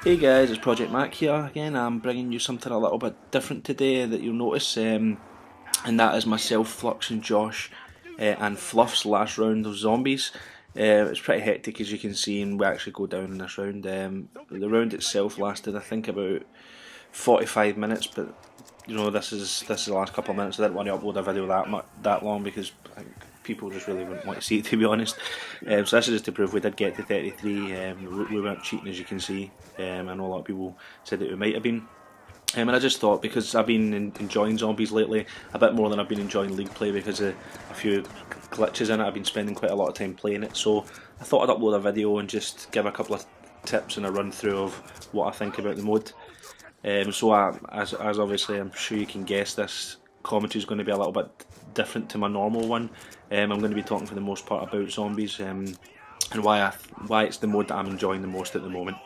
Hey guys, it's ProjectMak here again. I'm bringing you something a little bit different today that you'll notice, and that is myself, Flux and Josh, and Fluff's last round of zombies. It's pretty hectic as you can see, and we actually go down in this round. The round itself lasted, I think, about 45 minutes, but this is the last couple of minutes. I didn't want to upload a video that long because I think people just really wouldn't want to see it, to be honest. So this is just to prove we did get to 33. We weren't cheating, as you can see. I know a lot of people said that we might have been. And I just thought, because I've been enjoying zombies lately a bit more than I've been enjoying League play because of a few glitches in it, I've been spending quite a lot of time playing it. So I thought I'd upload a video and just give a couple of tips and a run through of what I think about the mode. As obviously I'm sure you can guess, this commentary is going to be a little bit different to my normal one. I'm going to be talking for the most part about zombies, and why it's the mode that I'm enjoying the most at the moment.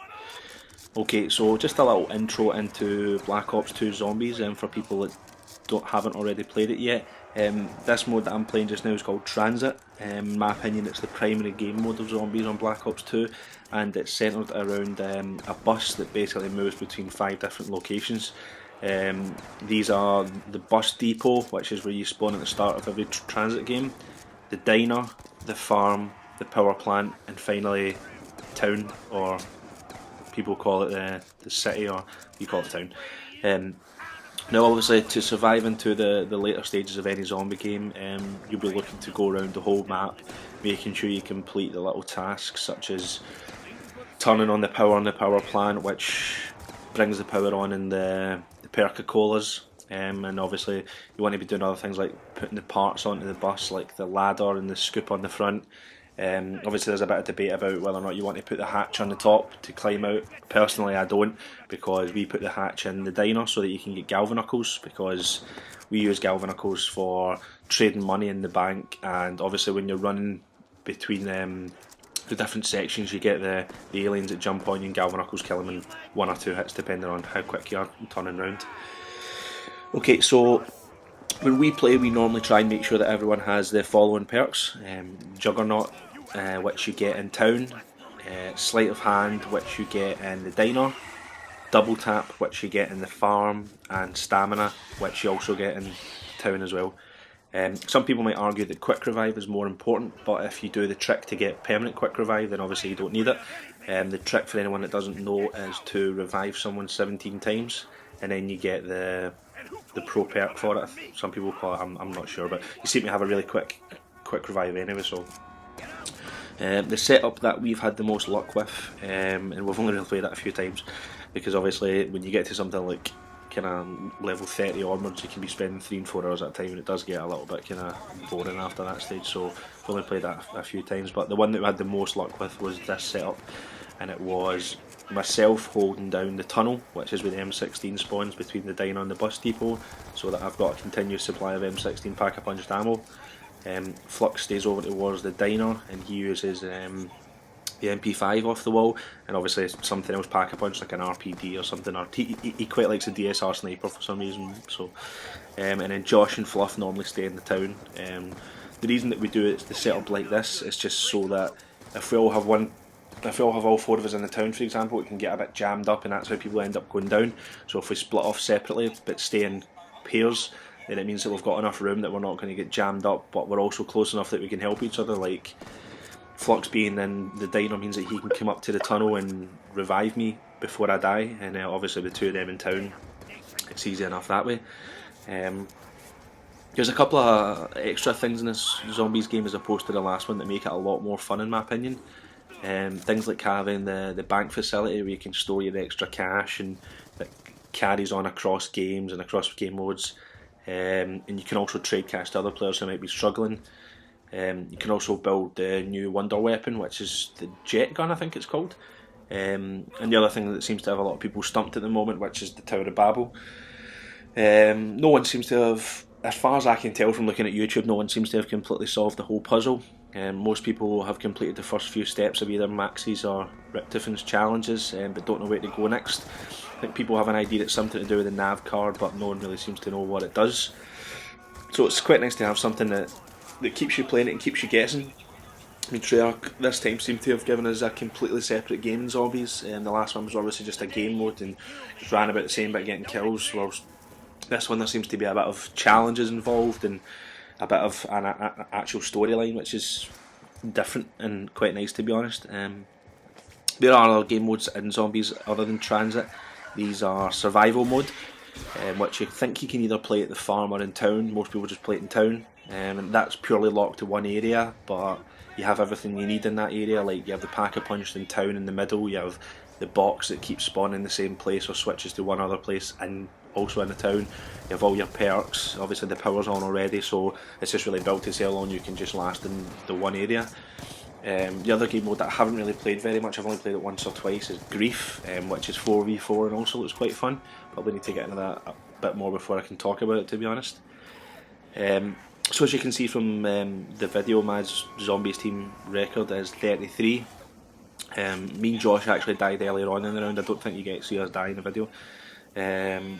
Okay, so just a little intro into Black Ops 2 Zombies, for people that haven't already played it yet. This mode that I'm playing just now is called Transit. In my opinion, it's the primary game mode of Zombies on Black Ops 2, and it's centred around a bus that basically moves between 5 different locations. These are the bus depot, which is where you spawn at the start of every Transit game, the diner, the farm, the power plant, and finally town, or people call it the city, or you call it town. Now obviously, to survive into the later stages of any zombie game, you'll be looking to go around the whole map, making sure you complete the little tasks such as turning on the power plant, which brings the power on in the Perca-Colas. And obviously you want to be doing other things like putting the parts onto the bus, like the ladder and the scoop on the front. Obviously there's a bit of debate about whether or not you want to put the hatch on the top to climb out. Personally I don't, because we put the hatch in the diner so that you can get galvanicles, because we use galvanicles for trading money in the bank, and obviously when you're running between the different sections you get the aliens that jump on you, and galvanicles kill them in 1 or 2 hits depending on how quick you are turning around. Okay, so when we play, we normally try and make sure that everyone has the following perks: Juggernaut, which you get in town; Sleight of Hand, which you get in the diner; Double Tap, which you get in the farm; and Stamina, which you also get in town as well. Some people might argue that Quick Revive is more important, but if you do the trick to get permanent Quick Revive, then obviously you don't need it. The trick, for anyone that doesn't know, is to revive someone 17 times, and then you get the pro perk for it. Some people call it, I'm not sure, but you seem to have a really quick revive anyway. So the setup that we've had the most luck with, and we've only really played it a few times, because obviously when you get to something like kind of level 30 onwards, you can be spending 3 and 4 hours at a time, and it does get a little bit kind of boring after that stage. So we've only played that a few times, but the one that we had the most luck with was this setup, and it was myself holding down the tunnel, which is where the M16 spawns between the diner and the bus depot, so that I've got a continuous supply of M16 pack-a-punched ammo. Flux stays over towards the diner, and he uses the MP5 off the wall, and obviously something else pack-a-punch like an RPD or something, or he quite likes a DSR sniper for some reason. So, and then Josh and Fluff normally stay in the town. The reason that we do it, the setup like this, is just so that if we all have all 4 of us in the town, for example, it can get a bit jammed up, and that's how people end up going down. So if we split off separately but stay in pairs, then it means that we've got enough room that we're not going to get jammed up, but we're also close enough that we can help each other. Like Flux being in the diner means that he can come up to the tunnel and revive me before I die, and obviously the 2 of them in town, it's easy enough that way. There's a couple of extra things in this Zombies game as opposed to the last one that make it a lot more fun in my opinion. Things like having the bank facility where you can store your extra cash, and that carries on across games and across game modes. And you can also trade cash to other players who might be struggling. You can also build the new wonder weapon, which is the jet gun, I think it's called. And the other thing that seems to have a lot of people stumped at the moment, which is the Tower of Babel. No one seems to have, as far as I can tell from looking at YouTube, no one seems to have completely solved the whole puzzle. Most people have completed the first few steps of either Max's or Riptiffin's challenges, but don't know where to go next. I think people have an idea it's something to do with the nav card, but no one really seems to know what it does. So it's quite nice to have something that keeps you playing it and keeps you guessing. Treyarch this time seem to have given us a completely separate game in Zombies. The last one was obviously just a game mode and just ran about the same bit getting kills, whilst this one there seems to be a bit of challenges involved and a bit of an actual storyline, which is different and quite nice, to be honest. There are other game modes in Zombies other than Transit. These are survival mode, which you think you can either play at the farm or in town. Most people just play it in town, and that's purely locked to one area, but you have everything you need in that area. Like you have the pack-a-punch in town in the middle, you have the box that keeps spawning in the same place or switches to one other place and also in the town. You have all your perks, obviously the power's on already, so it's just really built to see how long you can just last in the one area. The other game mode that I haven't really played very much, I've only played it once or twice, is Grief, which is 4v4 and also looks quite fun. Probably need to get into that a bit more before I can talk about it, to be honest. So as you can see from the video, my Zombies team record is 33. Me and Josh actually died earlier on in the round. I don't think you get to see us die in the video.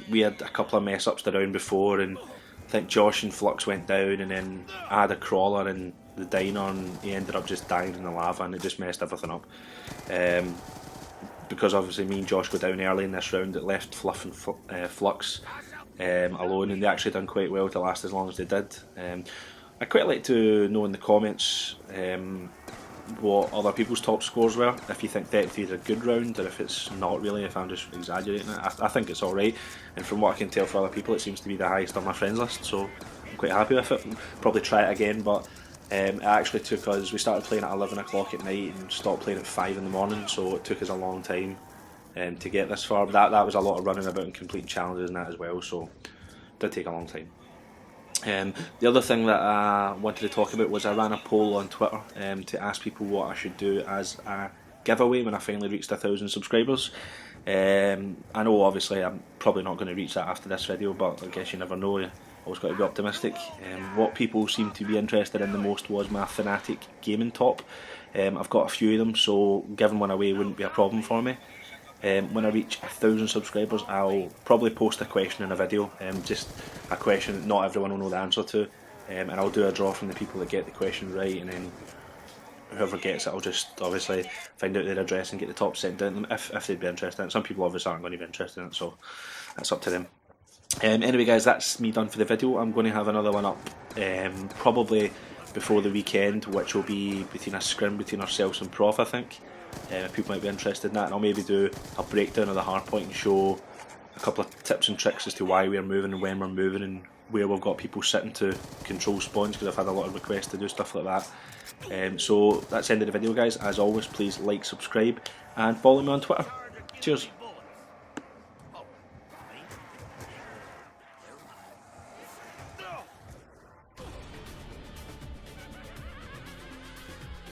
We had a couple of mess ups the round before, and I think Josh and Flux went down, and then I had a crawler in the diner and he ended up just dying in the lava, and it just messed everything up. Because obviously me and Josh go down early in this round, it left Fluff and Flux alone, and they actually done quite well to last as long as they did. I'd quite like to know in the comments what other people's top scores were, if you think 33 is a good round or if it's not really, if I'm just exaggerating it. I think it's alright, and from what I can tell for other people it seems to be the highest on my friends list, so I'm quite happy with it. Probably try it again, but it actually took us, we started playing at 11 o'clock at night and stopped playing at 5 in the morning, so it took us a long time to get this far. But that was a lot of running about and completing challenges and that as well, so it did take a long time. The other thing that I wanted to talk about was I ran a poll on Twitter to ask people what I should do as a giveaway when I finally reached 1,000 subscribers. I know obviously I'm probably not going to reach that after this video, but I guess you never know, you always got to be optimistic. What people seemed to be interested in the most was my Fnatic gaming top. I've got a few of them, so giving one away wouldn't be a problem for me. When I reach 1,000 subscribers, I'll probably post a question in a video, just a question that not everyone will know the answer to, and I'll do a draw from the people that get the question right, and then whoever gets it, I'll just obviously find out their address and get the top sent down to them if they'd be interested in it. Some people obviously aren't going to be interested in it, so that's up to them. Anyway guys, that's me done for the video. I'm going to have another one up probably before the weekend, which will be between a scrim between ourselves and Prof, I think. People might be interested in that, and I'll maybe do a breakdown of the hardpoint and show a couple of tips and tricks as to why we're moving and when we're moving and where we've got people sitting to control spawns, because I've had a lot of requests to do stuff like that. So that's the end of the video guys. As always, please like, subscribe and follow me on Twitter. Cheers.